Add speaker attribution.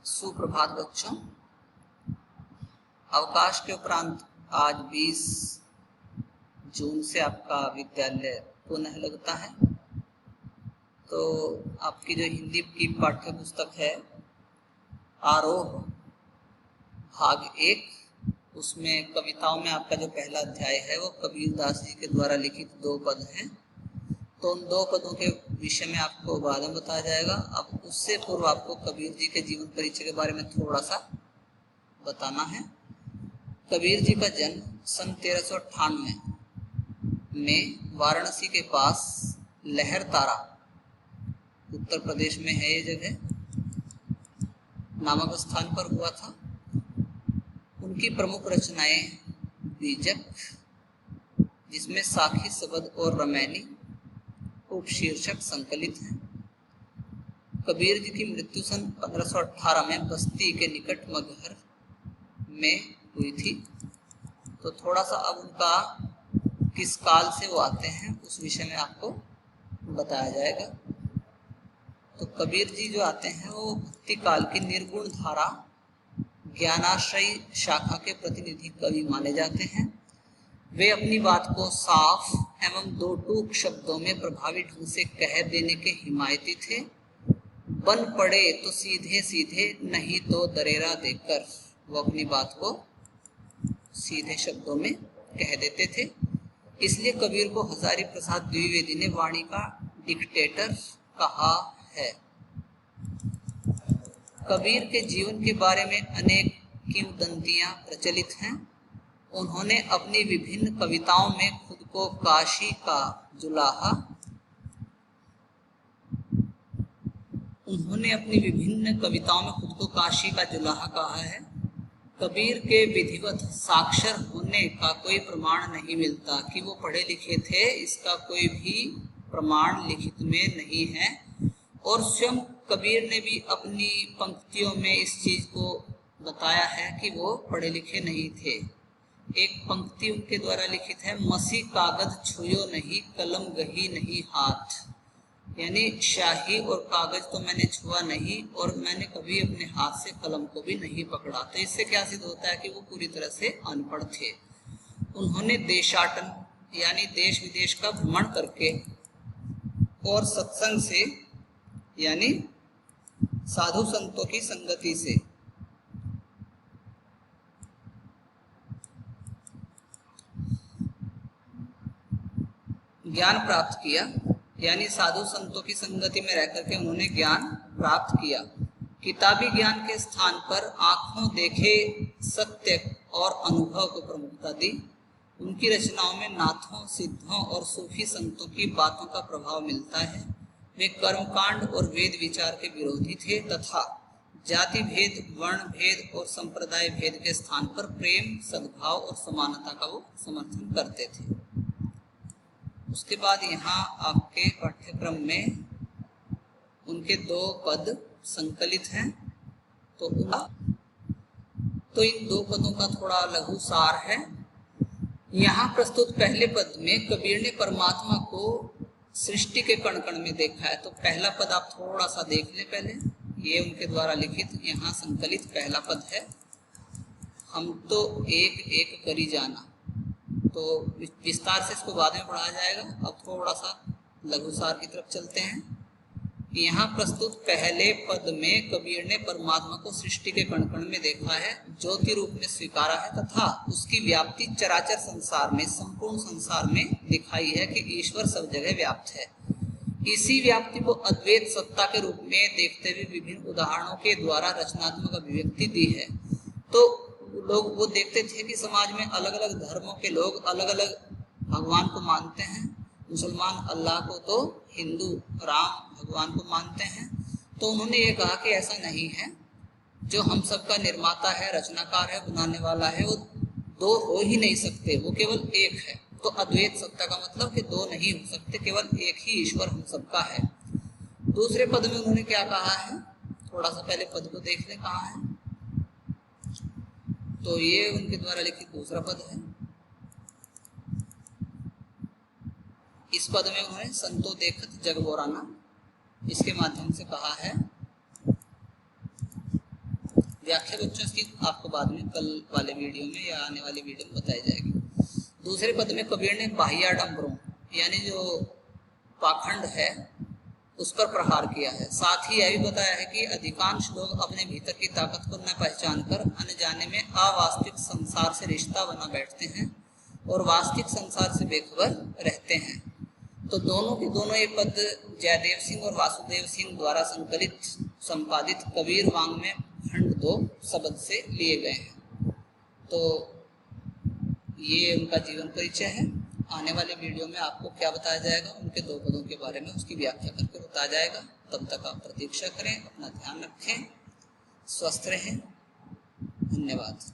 Speaker 1: सुप्रभात बच्चों। अवकाश के उपरांत आज 20 जून से आपका विद्यालय पुनः लगता है। तो आपकी जो हिंदी की पाठ्य पुस्तक है आरोह भाग 1, उसमें कविताओं में आपका जो पहला अध्याय है वो कबीर दास जी के द्वारा लिखित 2 पद हैं। तो उन 2 पदों के विषय में आपको बाद में बताया जाएगा। अब उससे पूर्व आपको कबीर जी के जीवन परिचय के बारे में थोड़ा सा बताना है। कबीर जी का जन्म सन 1398 में वाराणसी के पास लहरतारा, उत्तर प्रदेश में है ये जगह, नामक स्थान पर हुआ था। उनकी प्रमुख रचनाएं बीजक, जिसमें साखी शब्द और रमैनी उपशीर्षक संकलित हैं। कबीर जी की मृत्यु सन 1518 में बस्ती के निकट मगहर में हुई थी। तो थोड़ा सा अब उनका किस काल से वो आते हैं उस विषय में आपको बताया जाएगा। तो कबीर जी जो आते हैं वो भक्ति काल की निर्गुण धारा ज्ञानाश्रयी शाखा के प्रतिनिधि कवि माने जाते हैं। वे अपनी बात को साफ एवं 2 टूक शब्दों में प्रभावी ढंग से कह देने के हिमायती थे। बन पड़े तो सीधे सीधे, नहीं तो दरेरा देकर वो अपनी बात को सीधे शब्दों में कह देते थे। इसलिए कबीर को हजारी प्रसाद द्विवेदी ने वाणी का डिक्टेटर कहा है। कबीर के जीवन के बारे में अनेक किंवदंतियां प्रचलित हैं। उन्होंने अपनी विभिन्न कविताओं में खुद को काशी का जुलाहा कहा है। कबीर के विधिवत साक्षर होने का कोई प्रमाण नहीं मिलता कि वो पढ़े लिखे थे, इसका कोई भी प्रमाण लिखित में नहीं है। और स्वयं कबीर ने भी अपनी पंक्तियों में इस चीज को बताया है कि वो पढ़े लिखे नहीं थे। एक पंक्ति उनके द्वारा लिखित है, मसी कागज छुयो नहीं, कलम गही नहीं हाथ। यानी शाही और कागज तो मैंने छुआ नहीं और मैंने कभी अपने हाथ से कलम को भी नहीं पकड़ा। तो इससे क्या सिद्ध होता है कि वो पूरी तरह से अनपढ़ थे। उन्होंने देशाटन यानी देश विदेश का भ्रमण करके और सत्संग से यानी साधु संतों की संगति से ज्ञान प्राप्त किया। यानी साधु संतों की संगति में रहकर के उन्होंने ज्ञान प्राप्त किया। किताबी ज्ञान के स्थान पर आंखों देखे सत्य और अनुभव को प्रमुखता दी। उनकी रचनाओं में नाथों, सिद्धों और सूफी संतों की बातों का प्रभाव मिलता है। वे कर्मकांड और वेद विचार के विरोधी थे तथा जाति भेद, वर्ण भेद और संप्रदाय भेद के स्थान पर प्रेम, सद्भाव और समानता का वो समर्थन करते थे। उसके बाद यहाँ आपके पाठ्यक्रम में उनके 2 पद संकलित हैं। तो इन 2 पदों का थोड़ा लघु सार है। यहाँ प्रस्तुत पहले पद में कबीर ने परमात्मा को सृष्टि के कण कण में देखा है। तो पहला पद आप थोड़ा सा देख लें पहले। ये उनके द्वारा लिखित यहाँ संकलित पहला पद है, हम तो एक एक करी जाना। तो विस्तार से इसको बाद में पढ़ाया जाएगा। अब थोड़ा सा लघुसार की तरफ चलते हैं। यहाँ प्रस्तुत पहले पद में कबीर ने परमात्मा को सृष्टि के कण कण में देखा है, ज्योति रूप में स्वीकारा है तथा उसकी व्याप्ति चराचर संसार में, संपूर्ण संसार में दिखाई है कि ईश्वर सब जगह व्याप्त है। इसी व्याप्ति को अद्वैत सत्ता के रूप में देखते हुए विभिन्न उदाहरणों के द्वारा रचनात्मक अभिव्यक्ति दी है। तो लोग वो देखते थे कि समाज में अलग अलग धर्मों के लोग अलग अलग भगवान को मानते हैं। मुसलमान अल्लाह को, तो हिंदू राम भगवान को मानते हैं। तो उन्होंने ये कहा कि ऐसा नहीं है, जो हम सबका निर्माता है, रचनाकार है, बनाने वाला है, वो 2 हो ही नहीं सकते, वो केवल एक है। तो अद्वैत सत्ता का मतलब कि 2 नहीं हो सकते, केवल एक ही ईश्वर हम सबका है। दूसरे पद में उन्होंने क्या कहा है, थोड़ा सा पहले पद को देख ले कहा है। तो ये उनके द्वारा लिखित दूसरा पद है। इस पद में उन्होंने संतो देखत जग बोराना, इसके माध्यम से कहा है व्याख्या बच्चों की आपको बाद में कल वाले वीडियो में या आने वाले वीडियो में बताई जाएगी। दूसरे पद में कबीर ने बाह्याडंबरों यानी जो पाखंड है उस पर प्रहार किया है। साथ ही यह भी बताया है कि अधिकांश लोग अपने भीतर की ताकत को न पहचान कर अनजाने में अवास्तविक संसार से रिश्ता बना बैठते हैं और वास्तविक संसार से बेखबर रहते हैं। तो दोनों के दोनों ये पद जयदेव सिंह और वासुदेव सिंह द्वारा संकलित संपादित कबीर वांग में खंड 2 शब्द से लिए गए हैं। तो ये उनका जीवन परिचय है। आने वाले वीडियो में आपको क्या बताया जाएगा, उनके 2 पदों के बारे में उसकी व्याख्या करके बताया जाएगा। तब तक आप प्रतीक्षा करें, अपना ध्यान रखें, स्वस्थ रहें। धन्यवाद।